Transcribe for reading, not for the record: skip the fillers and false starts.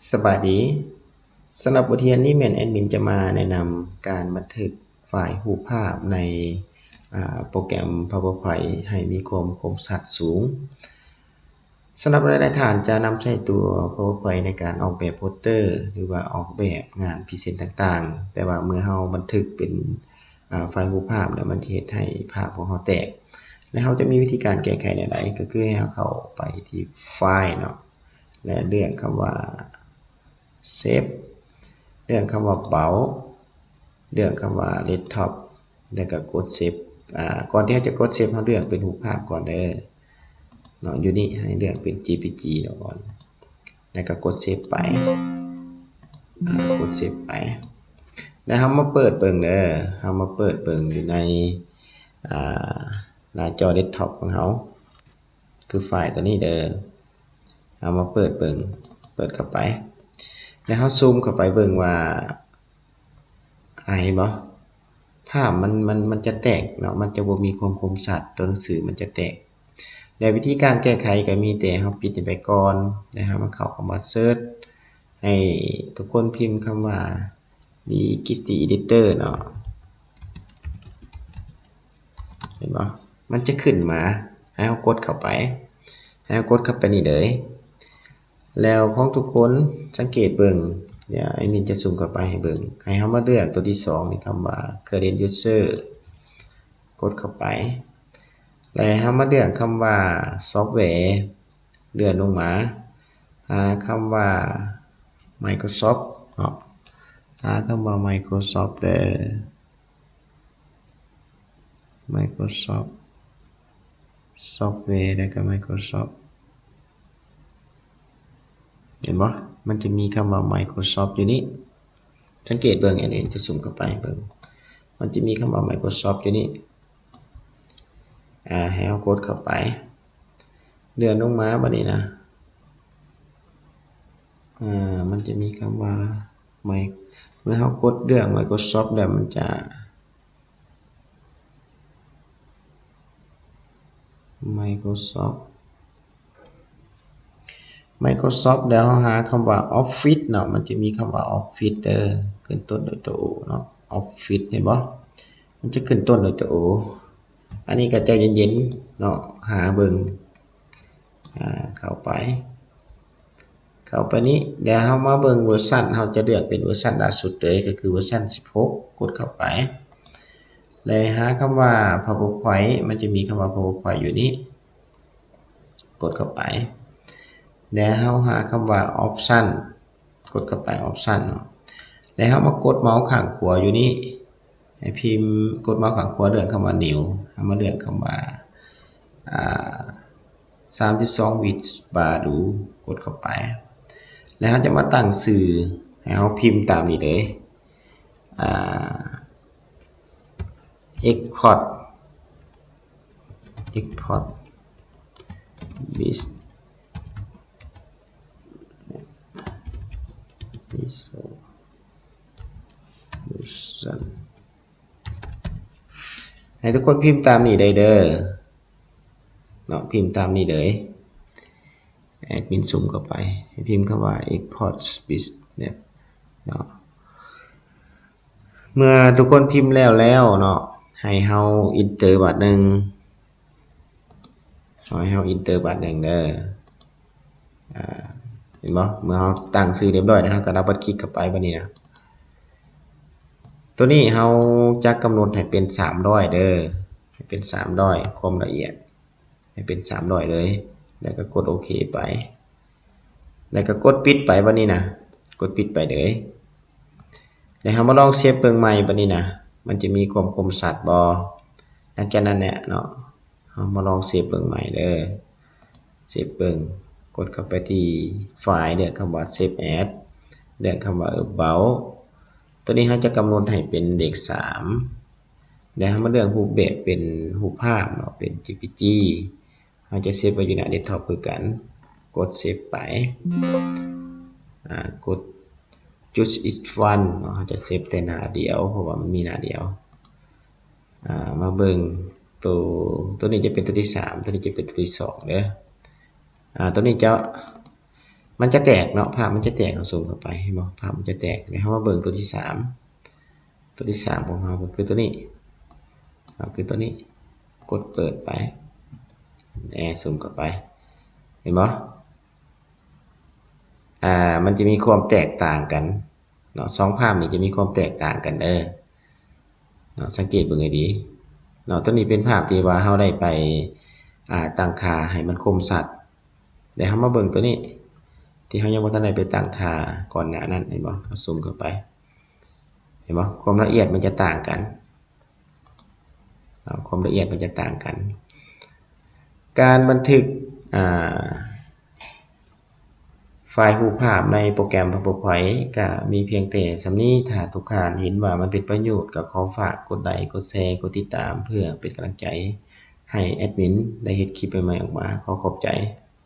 สวัสดีสำหรับบทเรียนนี้แม่นแอดมินจะมาแนะนำการบันทึกไฟล์รูปภาพในโปรแกรม PowerPoint ให้มีความคมชัดสูงสำหรับรายฐานจะนำใช้ตัว PowerPoint ในการออกแบบโปสเตอร์หรือว่าออกแบบงานพรีเซนต์ต่างๆแต่ว่าเมื่อเราบันทึกเป็นไฟล์รูปภาพแล้วมันจะเฮ็ดให้ภาพของเราแตกและเราจะมีวิธีการแก้ไขใดๆก็คือให้เราเข้าไปที่ไฟล์เนาะและเลือกคำว่าเซฟเลือกคำว่าเป๋าเลือกคำว่า Laptop แล้วก็กดเซฟก่อนที่เราจะกดเซฟเราเลือกเป็นรูปภาพก่อนเด้อเนาะอยู่นี่ให้เลือกเป็น JPG เนาะก่อนแล้วก็กดเซฟไปกดเซฟไปแล้วเรามาเปิดเบิ่งเด้อเรามาเปิดเบิ่งอยู่ในหน้าจอ Desktop ของเราคือไฟล์ตัวนี้เด้อเอามาเปิดเบิ่งเปิดเข้าไปแล้วเราซูมเข้าไปเบิ่งว่าเห็นบ่ภาพมันจะแตกเนาะมันจะบ่มีความคมชัดตัวหนังสือมันจะแตกและวิธีการแก้ไขก็มีแต่เราปิดไปก่อนแล้วเรามาเข้าคำว่าเซิร์ชให้ทุกคนพิมพ์คำว่า Digitity Editor เนาะเห็นบ่มันจะขึ้นมาให้เรากดเข้าไปให้เรากดเข้าไปนี่เลยแล้วของทุกคนสังเกตเบิ่งเดี๋ยวไอ้มินจะซูมเข้าไปให้เบิ่งให้เรามาเลือกตัวที่2นี่คำว่า Current User กดเข้าไปแล้วเรามาเลือกคำว่าซอฟต์แวร์เลื่อนลงมาหาคำว่า Microsoft เนาะหาคำว่า Microsoft เด้อ Microsoft ซอฟต์แวร์แล้วก็ Microsoft เห็นบ่มันจะมีคำว่า Microsoft อยู่นี่สังเกตเบิ่งอันนี้จะซูมเข้าไปเบิ่งมันจะมีคำว่า Microsoft อยู่นี่ให้เรากดเข้าไปเลื่อนลงมาบัดนี้นะมันจะมีคำว่าเมื่อเรากดเรื่อง Microsoft แล้วมันจะMicrosoft แล้วเราหาคำว่า Office เนาะมันจะมีคำว่า Office เด้อขึ้นต้นด้วยตัว O เนาะ Office เห็นบ่มันจะขึ้นต้นด้วยตัว O อันนี้ก็ใจเย็นๆเนาะหาเบิ่งเข้าไปนี้เดี๋ยวเรามาเบิ่งเวอร์ชันเราจะเลือกเป็นเวอร์ชันล่าสุดเลยก็คือเวอร์ชัน16กดเข้าไปเลยหาคำว่า PowerPoint มันจะมีคำว่า PowerPoint อยู่นี้กดเข้าไปแล้วเราหาคำว่า Option กดเข้าไป Option เนาะแล้วเรามากดเมาส์ข้างขวาอยู่นี้ให้พิมพ์กดเมาส์ข้างขวาเลือกคำว่า New เรามาเลือกคำว่า32 วิดบาร์ดูกดเข้าไปแล้วเราจะมาตั้งสื่อให้เราพิมพ์ตามนี้เลยexport resolution ให้ทุกคนพิมพ์ตามนี้ได้เด้อเนาะพิมพ์ตามนี้เลยแอดมินซูมเข้าไปให้พิมพ์คำว่า export business เนาะเมื่อทุกคนพิมพ์แล้วเนาะให้เฮาอินเตอร์บัดนึงให้เฮาอินเตอร์บัดนึงเด้อเห็นบ่เมื่อเฮาตั้งชื่อเรียบร้อยแล้วเฮาก็ดับเบิลคลิกเข้าไปบัดนี้นะตัวนี้เฮาจะกำหนดให้เป็น300เด้อให้เป็น300ความละเอียดให้เป็น300เลยแล้วก็กดโอเคไปแล้วก็กดปิดไปบัดนี้นะกดปิดไปเลยแล้วเฮามาลองเซฟเบิ่งใหม่บัดนี้นะมันจะมีความคมชัดบ่หลังจากนั้นเนี่ยเนาะเฮามาลองเซฟเบิ่งใหม่เด้อเซฟเบิ่งกดเข้าไปที่ไฟล์เลือกคำว่า Save As เลือกคำว่า About ตัวนี้เฮาจะกำหนดให้เป็นเลข3แล้วเฮามาเลือกรูปแบบเป็นรูปภาพเนาะเป็น JPG เฮาจะเซฟไว้อยู่หน้า Desktop คือกันกดเซฟไปกด Choose each one เนาะเฮาจะเซฟแต่หน้าเดียวเพราะว่ามันมีหน้าเดียวมาเบิ่งตัวนี้จะเป็นตัวที่3ตัวนี้จะเป็นตัวที่2เด้อตัวนี้จะ มันจะแตกเนาะภาพมันจะแตกเอาซูมเข้าไปเห็นบ่ภาพมันจะแตกเดี๋ยวเฮามาเบิ่งตัวที่3ตัวที่3ของเฮาก็คือตัวนี้คือตัวนี้กดเปิดไปซูมเข้าไปเห็นบ่มันจะมีความแตกต่างกันเนาะ2ภาพนี้จะมีความแตกต่างกันเนาะสังเกตเบิ่งให้ดีเนาะตัวนี้เป็นภาพที่ว่าเฮาได้ไปตั้งค่าให้มันคมชัดเดี๋ยวเฮามาเบิ่งตัวนี้ที่เฮายังบ่ทันได้ไปตั้งค่าก่อนหน้านั้นเห็นบ่ซูมเข้าไปเห็นบ่ความละเอียดมันจะต่างกันความละเอียดมันจะต่างกันการบันทึกไฟล์รูปภาพในโปรแกรม PowerPoint ก็มีเพียงแต่ส่ำนี้ถ้าทุกท่านเห็นว่ามันเป็นประโยชน์ก็ขอฝากกดไลค์กดแชร์กดติดตามเพื่อเป็นกำลังใจให้แอดมินได้เฮ็ดคลิปใหม่ๆออกมาขอขอบใจ